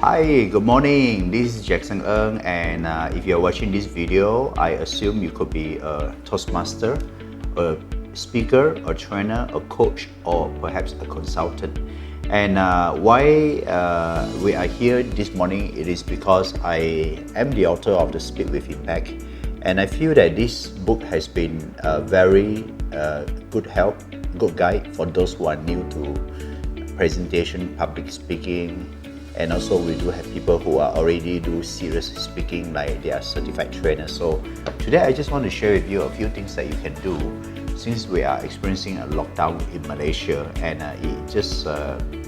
Hi, good morning. This is Jackson Ng, and if you're watching this video, I assume you could be a Toastmaster, a speaker, a trainer, a coach, or perhaps a consultant. And why we are here this morning, it is because I am the author of the Speak with Impact, and I feel that this book has been a very good help, good guide for those who are new to presentation, public speaking. And also we do have people who are already do serious speaking, like they are certified trainers. So today I just want to share with you a few things that you can do since we are experiencing a lockdown in Malaysia, and it just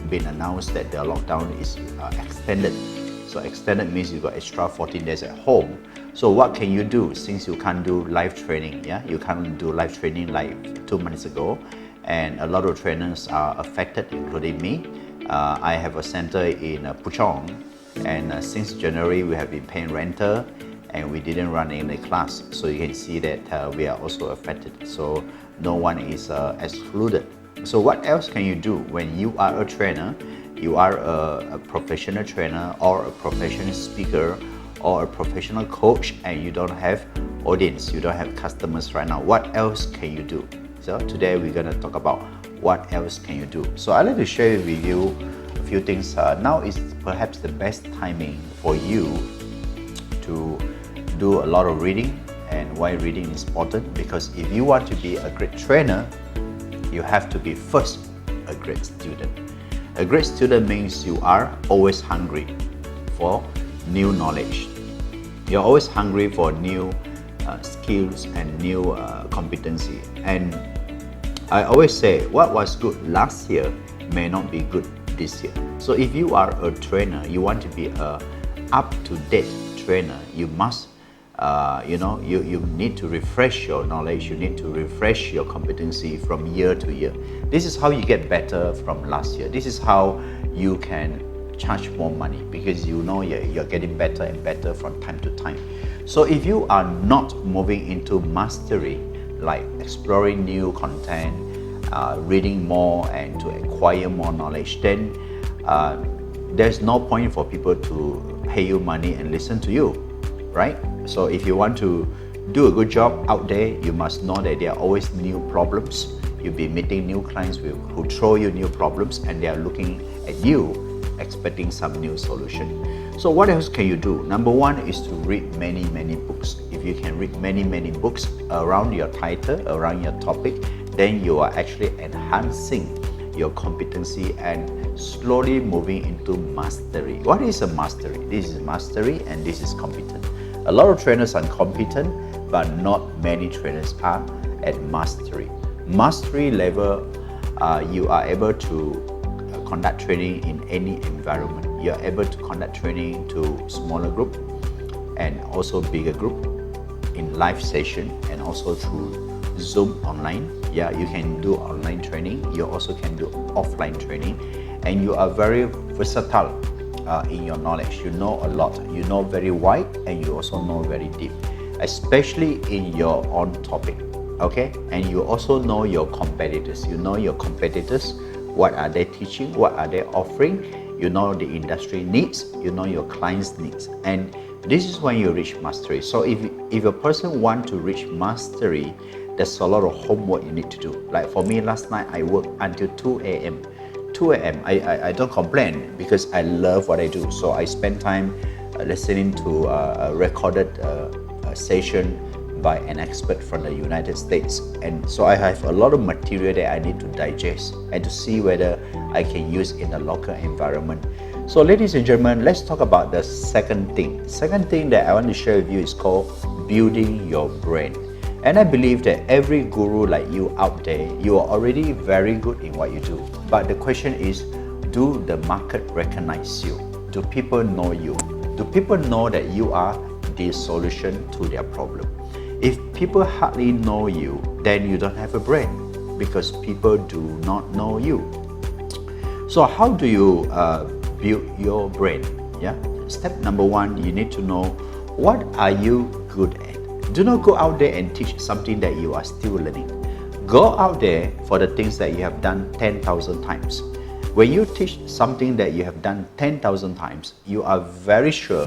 been announced that the lockdown is extended. So extended means you got extra 14 days at home. So what can you do since you can't do live training? Yeah, you can't do live training like 2 months ago, and a lot of trainers are affected, including me. I have a center in Puchong, and since January we have been paying rental and we didn't run any class. So you can see that we are also affected. So no one is excluded. So what else can you do when you are a trainer, you are a professional trainer or a professional speaker or a professional coach, and you don't have audience, you don't have customers right now? What else can you do? So today we're going to talk about what else can you do. So I'd like to share with you a few things. Now is perhaps the best timing for you to do a lot of reading. And why reading is important? Because if you want to be a great trainer, you have to be first a great student. A great student means you are always hungry for new knowledge. You're always hungry for new skills and new competency. And I always say what was good last year may not be good this year. So if you are a trainer, you want to be a up-to-date trainer, you must you need to refresh your knowledge, you need to refresh your competency from year to year. This is how you get better from last year. This is how you can charge more money, because you know you're getting better and better from time to time. So if you are not moving into mastery, like exploring new content, reading more and to acquire more knowledge, then there's no point for people to pay you money and listen to you, right? So if you want to do a good job out there, you must know that there are always new problems. You'll be meeting new clients who throw you new problems, and they are looking at you expecting some new solution. So what else can you do? Number one is to read many books. If you can read many books around your title, around your topic, then you are actually enhancing your competency and slowly moving into mastery. What is a mastery? This is mastery and this is competent. A lot of trainers are competent, but not many trainers are at mastery. Mastery level, you are able to conduct training in any environment. You're able to conduct training to smaller group and also bigger group in live session, and also through Zoom online. Yeah, you can do online training. You also can do offline training, and you are very versatile in your knowledge. You know a lot. You know very wide, and you also know very deep, especially in your own topic. Okay, and you also know your competitors. You know your competitors. What are they teaching? What are they offering? You know the industry needs, you know your clients' needs, and this is when you reach mastery. So if a person wants to reach mastery, there's a lot of homework you need to do. Like for me, last night I worked until 2 a.m. 2 a.m. I don't complain because I love what I do. So I spend time listening to a recorded session by an expert from the United States, and so I have a lot of material that I need to digest and to see whether I can use in the local environment. So ladies and gentlemen, let's talk about the second thing. Second thing that I want to share with you is called building your brand. And I believe that every guru like you out there, you are already very good in what you do. But the question is, do the market recognize you? Do people know you? Do people know that you are the solution to their problem? If people hardly know you, then you don't have a brand, because people do not know you. So how do you build your brand? Yeah. Step number one, you need to know what are you good at. Do not go out there and teach something that you are still learning. Go out there for the things that you have done 10,000 times. When you teach something that you have done 10,000 times, you are very sure,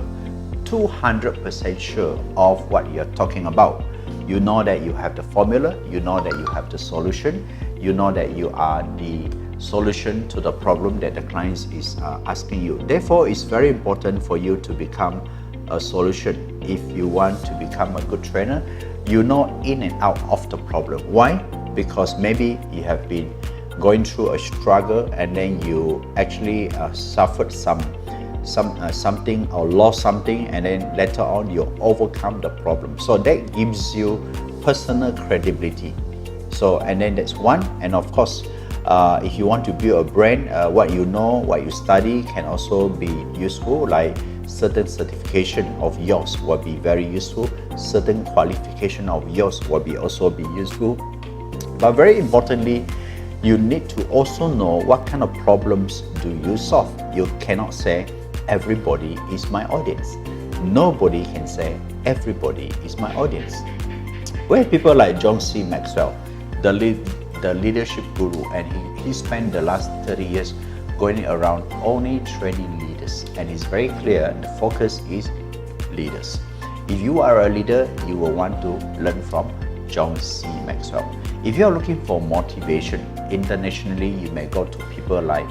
200% sure of what you're talking about. You know that you have the formula, you know that you have the solution, you know that you are the solution to the problem that the client is asking you. Therefore, it's very important for you to become a solution. If you want to become a good trainer, you know in and out of the problem. Why? Because maybe you have been going through a struggle and then you actually suffered something or lost something, and then later on you overcome the problem. So that gives you personal credibility. So, and then that's one. And of course, if you want to build a brand, what you know, what you study can also be useful. Like certain certification of yours will be very useful. Certain qualification of yours will also be useful. But very importantly, you need to also know what kind of problems do you solve. You cannot say everybody is my audience. Nobody can say everybody is my audience. We have people like John C. Maxwell, the leadership guru, and he spent the last 30 years going around only training leaders, and it's very clear the focus is leaders. If you are a leader, you will want to learn from John C. Maxwell. If you are looking for motivation internationally, you may go to people like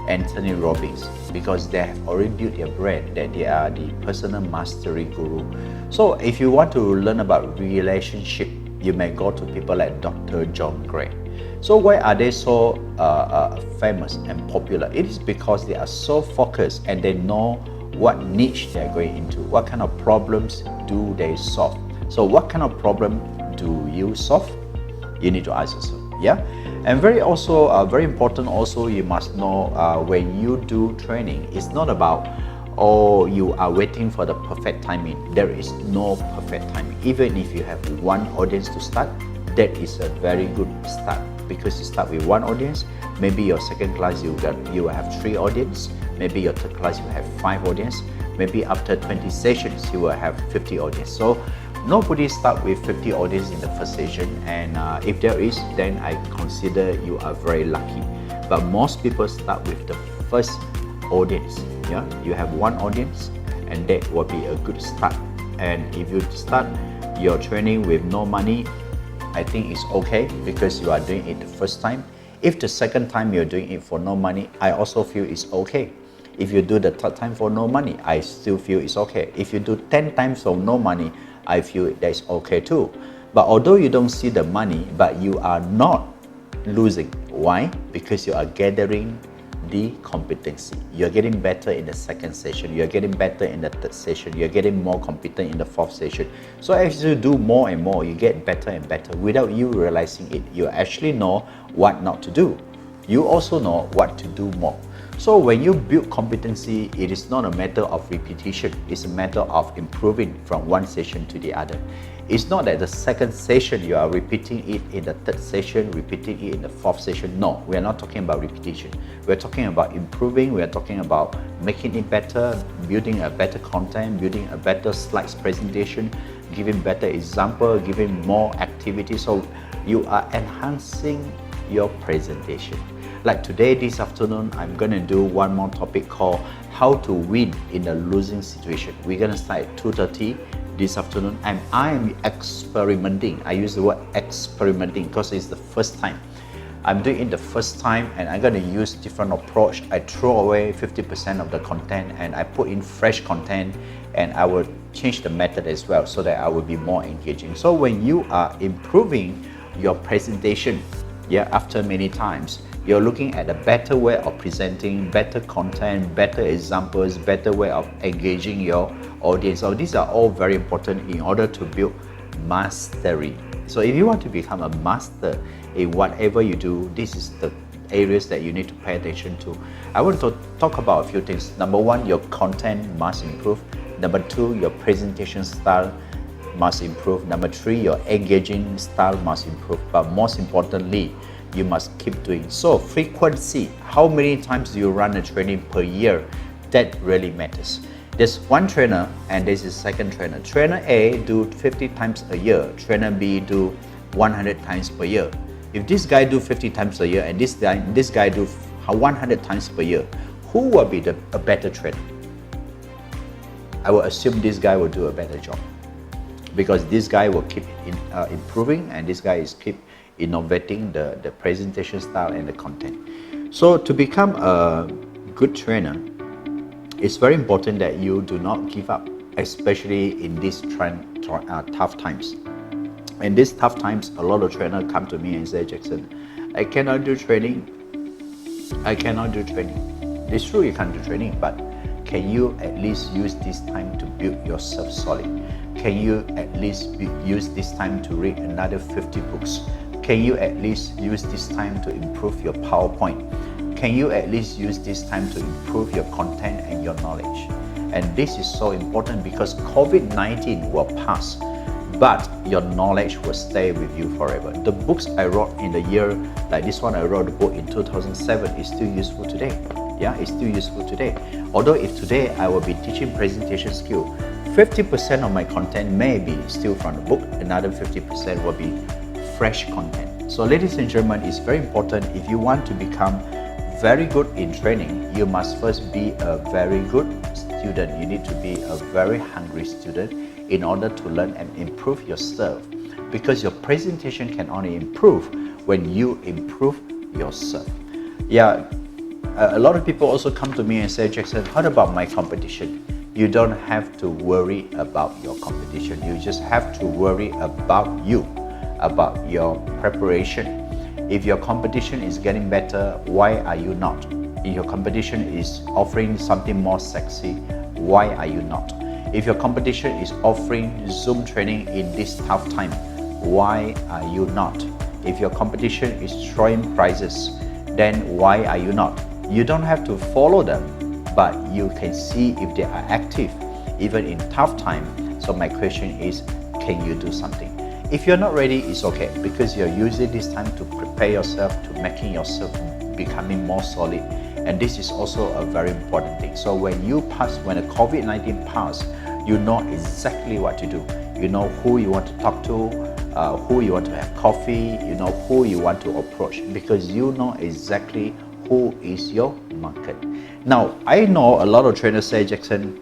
Anthony Robbins, because they have already built their brand that they are the personal mastery guru. So if you want to learn about relationship, you may go to people like Dr. John Gray. So why are they so famous and popular? It is because they are so focused and they know what niche they are going into, what kind of problems do they solve. So what kind of problem do you solve? You need to ask yourself. Yeah, and very important also, you must know when you do training, it's not about you are waiting for the perfect timing. There is no perfect timing. Even if you have one audience to start, that is a very good start, because you start with one audience. Maybe your second class you will have 3 audience. Maybe your third class you will have 5 audience. Maybe after 20 sessions you will have 50 audience. So nobody start with 50 audience in the first session, and if there is, then I consider you are very lucky. But most people start with the first audience. Yeah, you have one audience, and that will be a good start. And if you start your training with no money, I think it's okay, because you are doing it the first time. If the second time you're doing it for no money, I also feel it's okay. If you do the third time for no money, I still feel it's okay. If you do 10 times for no money, I feel that's okay too. But although you don't see the money, but you are not losing. Why? Because you are gathering the competency. You're getting better in the second session, you're getting better in the third session, you're getting more competent in the fourth session. So as you do more and more, you get better and better without you realizing it. You actually know what not to do. You also know what to do more. So when you build competency, it is not a matter of repetition, it's a matter of improving from one session to the other. It's not that the second session you are repeating it in the third session, repeating it in the fourth session. No, we are not talking about repetition. We're talking about improving, we are talking about making it better, building a better content, building a better slides presentation, giving better example, giving more activity. So you are enhancing your presentation. Like today, this afternoon, I'm gonna do one more topic called how to win in a losing situation. We're gonna start at 2:30 this afternoon, and I am experimenting. I use the word experimenting because it's the first time. I'm doing it the first time, and I'm gonna use different approach. I throw away 50% of the content and I put in fresh content, and I will change the method as well so that I will be more engaging. So when you are improving your presentation, after many times, you're looking at a better way of presenting, better content, better examples, better way of engaging your audience. So these are all very important in order to build mastery. So if you want to become a master in whatever you do, this is the areas that you need to pay attention to. I want to talk about a few things. Number 1, your content must improve. Number 2, your presentation style must improve. Number 3, your engaging style must improve. But most importantly, you must keep doing. So frequency, how many times do you run a training per year? That really matters. There's one trainer and this is second trainer. Trainer A do 50 times a year. Trainer B do 100 times per year. If this guy do 50 times a year and this guy do 100 times per year, who will be a better trainer? I will assume this guy will do a better job, because this guy will keep improving, and this guy is keep innovating the presentation style and the content. So to become a good trainer, it's very important that you do not give up, especially in these tough times. In these tough times, a lot of trainers come to me and say, Jackson, I cannot do training. I cannot do training. It's true you can't do training, but can you at least use this time to build yourself solid? Can you at least use this time to read another 50 books? Can you at least use this time to improve your PowerPoint? Can you at least use this time to improve your content and your knowledge? And this is so important, because COVID-19 will pass, but your knowledge will stay with you forever. The books I wrote in the year, like this one, I wrote a book in 2007, is still useful today. Yeah, it's still useful today. Although if today I will be teaching presentation skill, 50% of my content may be still from the book, another 50% will be fresh content. So ladies and gentlemen, it's very important, if you want to become very good in training, you must first be a very good student. You need to be a very hungry student in order to learn and improve yourself, because your presentation can only improve when you improve yourself. Yeah, a lot of people also come to me and say, Jackson, what about my competition? You don't have to worry about your competition. You just have to worry about you, about your preparation. If your competition is getting better, why are you not? If your competition is offering something more sexy, why are you not? If your competition is offering Zoom training in this tough time, why are you not? If your competition is throwing prizes, then why are you not? You don't have to follow them, but you can see if they are active, even in tough time. So my question is, can you do something? If you're not ready, it's okay, because you're using this time to prepare yourself, to making yourself becoming more solid. And this is also a very important thing. So when the COVID-19 pass, you know exactly what to do. You know who you want to talk to, who you want to have coffee, you know who you want to approach, because you know exactly who is your market. Now, I know a lot of trainers say, Jackson,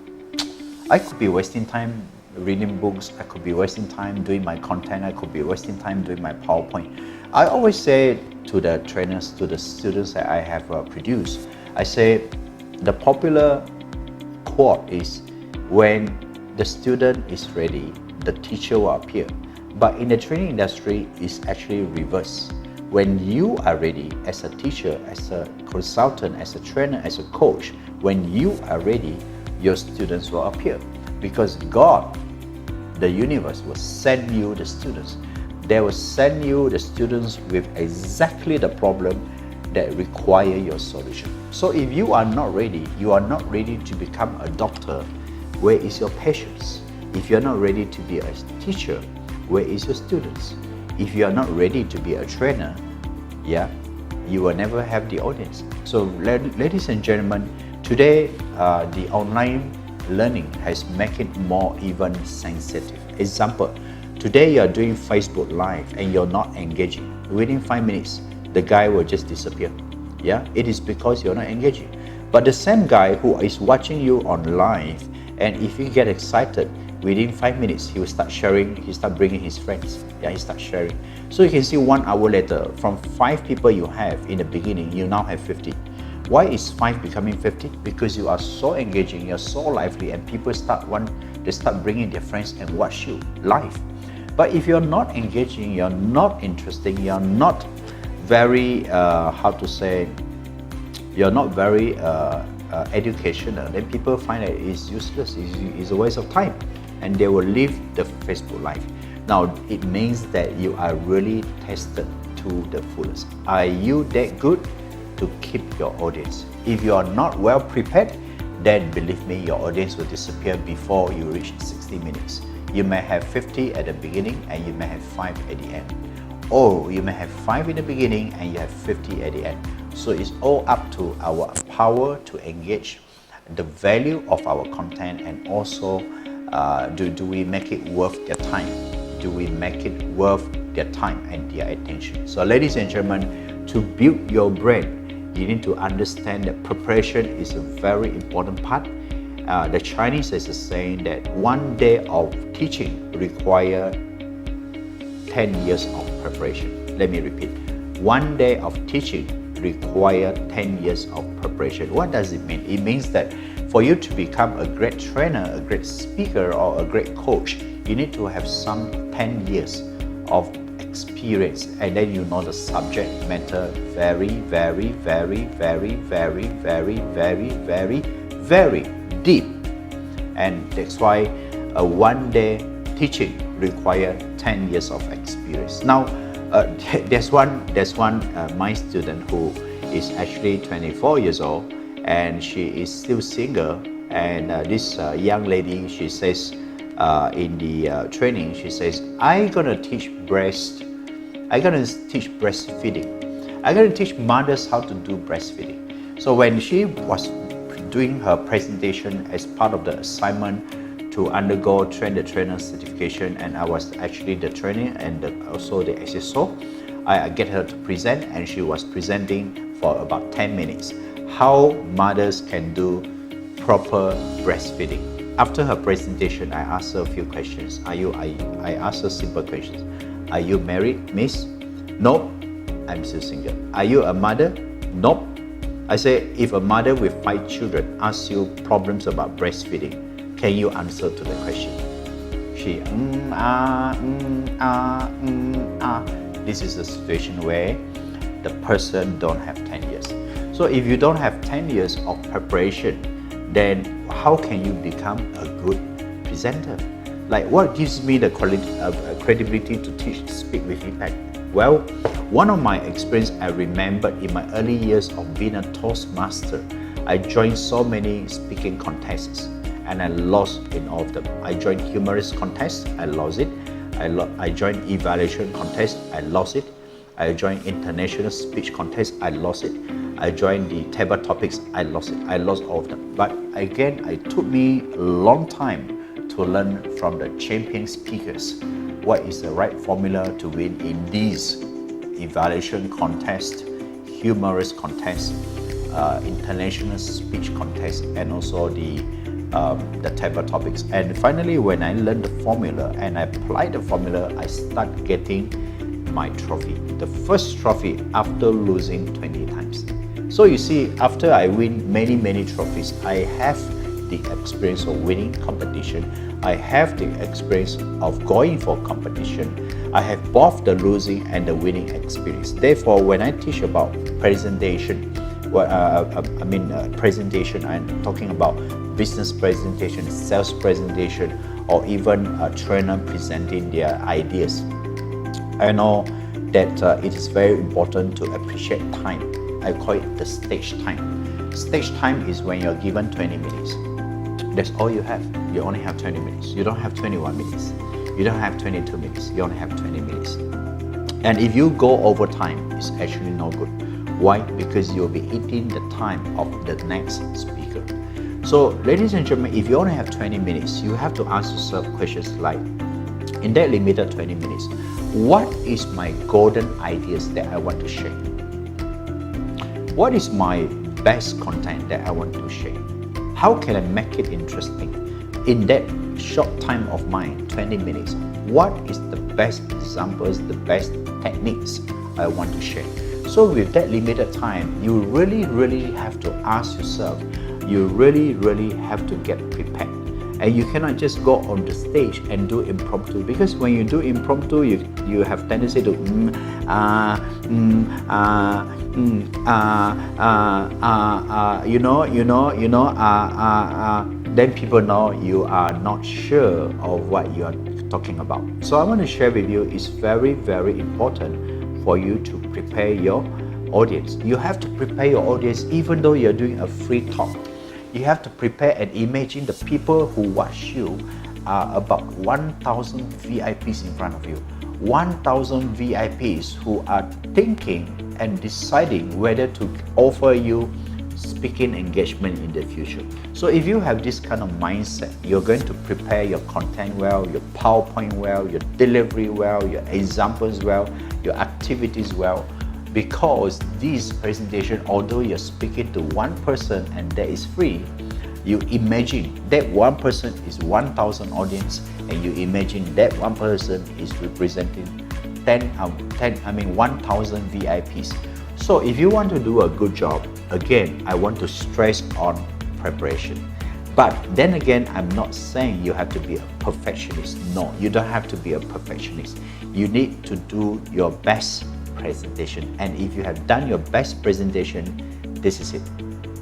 I could be wasting time reading books, I could be wasting time doing my content, I could be wasting time doing my PowerPoint. I always say to the trainers, to the students that I have produced, I say the popular quote is, when the student is ready, the teacher will appear. But in the training industry, it's actually reverse. When you are ready as a teacher, as a consultant, as a trainer, as a coach, when you are ready, your students will appear. Because God, the universe, will send you the students. They will send you the students with exactly the problem that require your solution. So if you are not ready, you are not ready to become a doctor, where is your patients? If you're not ready to be a teacher, where is your students? If you are not ready to be a trainer, yeah, you will never have the audience. So ladies and gentlemen, today the online learning has made it more even sensitive. Example, today you are doing Facebook Live and you're not engaging. Within 5 minutes, the guy will just disappear. Yeah, it is because you're not engaging. But the same guy who is watching you on live, and if you get excited, within 5 minutes, he will start sharing, he start bringing his friends. Yeah, he start sharing. So you can see 1 hour later, from 5 people you have in the beginning, you now have 50. Why is 5 becoming 50? Because you are so engaging, you're so lively, and people start bringing their friends and watch you live. But if you're not engaging, you're not interesting, you're not very, you're not very educational, then people find that it's useless, it's a waste of time, and they will leave the Facebook Live. Now, it means that you are really tested to the fullest. Are you that good to keep your audience? If you are not well prepared, then believe me, your audience will disappear before you reach 60 minutes. You may have 50 at the beginning and you may have 5 at the end. Or you may have 5 in the beginning and you have 50 at the end. So it's all up to our power to engage the value of our content, and also do we make it worth their time? Do we make it worth their time and their attention? So ladies and gentlemen, to build your brand, you need to understand that preparation is a very important part. The Chinese is saying that 1 day of teaching requires 10 years of preparation. Let me repeat. 1 day of teaching requires 10 years of preparation. What does it mean? It means that for you to become a great trainer, a great speaker, or a great coach, you need to have some 10 years of experience, and then you know the subject matter very, very, very, very, very, very, very, very, very deep. And that's why a 1 day teaching requires 10 years of experience. Now, there's one my student who is actually 24 years old, and she is still single. And this young lady, she says in the training, she says, I'm gonna teach breastfeeding. I'm gonna teach mothers how to do breastfeeding. So when she was doing her presentation as part of the assignment to undergo train the trainer certification, and I was actually the trainer and also the SSO, I get her to present, and she was presenting for about 10 minutes how mothers can do proper breastfeeding. After her presentation, I asked her a few questions. I asked her simple questions. Are you married, miss? Nope, I'm still single. Are you a mother? Nope. I say, if a mother with 5 children asks you problems about breastfeeding, can you answer to the question? She, This is a situation where the person don't have 10 years. So if you don't have 10 years of preparation, then how can you become a good presenter? Like, what gives me the credibility to speak with impact? Well, one of my experience I remembered in my early years of being a Toastmaster, I joined so many speaking contests and I lost in all of them. I joined humorous contests, I lost it. I joined evaluation contest, I lost it. I joined international speech contest, I lost it. I joined the table topics, I lost it. I lost all of them. But again, it took me a long time to learn from the champion speakers what is the right formula to win in these evaluation contests, humorous contests, international speech contests, and also the table topics. And finally, when I learned the formula and I applied the formula, I start getting my trophy. The first trophy after losing 20 times. So you see, after I win many trophies, I have the experience of winning competition. I have the experience of going for competition. I have both the losing and the winning experience. Therefore, when I teach about presentation, presentation, I'm talking about business presentation, sales presentation, or even a trainer presenting their ideas. I know that it is very important to appreciate time. I call it the stage time. Stage time is when you're given 20 minutes. That's all you have. You only have 20 minutes. You don't have 21 minutes. You don't have 22 minutes. You only have 20 minutes. And if you go over time, it's actually no good. Why? Because you'll be eating the time of the next speaker. So, ladies and gentlemen, if you only have 20 minutes, you have to ask yourself questions like, in that limited 20 minutes, what is my golden ideas that I want to share? What is my best content that I want to share? How can I make it interesting? In that short time of mine, 20 minutes, what is the best examples, the best techniques I want to share? So with that limited time, you really have to ask yourself, you really have to get prepared. And you cannot just go on the stage and do impromptu, because when you do impromptu, you have tendency to then people know you are not sure of what you are talking about. So I want to share with you, it's very important for you to prepare your audience. You have to prepare your audience even though you're doing a free talk. You have to prepare and imagine the people who watch you are about 1,000 VIPs in front of you. 1,000 VIPs who are thinking and deciding whether to offer you speaking engagement in the future. So if you have this kind of mindset, you're going to prepare your content well, your PowerPoint well, your delivery well, your examples well, your activities well. because this presentation, although you're speaking to one person and that is free, you imagine that one person is 1,000 audience, and you imagine that one person is representing 1,000 VIPs. So if you want to do a good job, again, I want to stress on preparation. But then again, I'm not saying you have to be a perfectionist. No, you don't have to be a perfectionist. You need to do your best presentation. And if you have done your best presentation, this is it.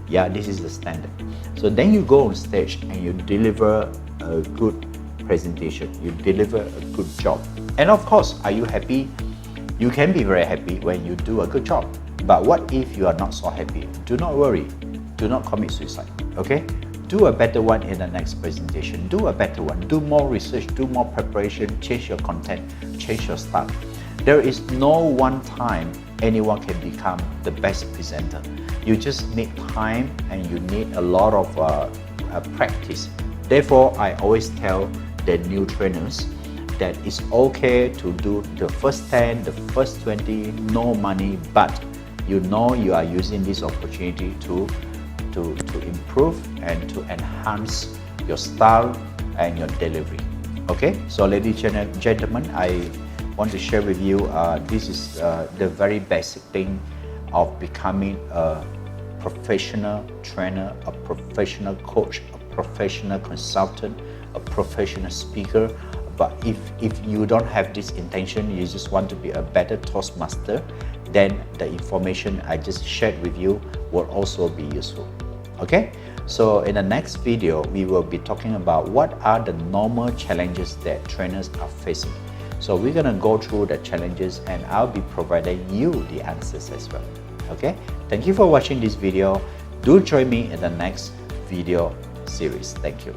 Yeah, this is the standard. So then you go on stage and you deliver a good presentation. You deliver a good job. And of course, are you happy? You can be very happy when you do a good job. But what if you are not so happy? Do not worry. Do not commit suicide. Okay? Do a better one in the next presentation. Do a better one. Do more research, do more preparation, change your content, change your style. There is no one time anyone can become the best presenter. You just need time and you need a lot of practice. Therefore, I always tell the new trainers that it's okay to do the first 10, the first 20, no money, but you know you are using this opportunity to improve and to enhance your style and your delivery. Okay, so ladies and gentlemen, I want to share with you this is the very basic thing of becoming a professional trainer, a professional coach, a professional consultant, a professional speaker. But if you don't have this intention, you just want to be a better Toastmaster, then the information I just shared with you will also be useful. Okay, so in the next video, we will be talking about what are the normal challenges that trainers are facing. So we're gonna go through the challenges and I'll be providing you the answers as well. Okay, thank you for watching this video. Do join me in the next video series. Thank you.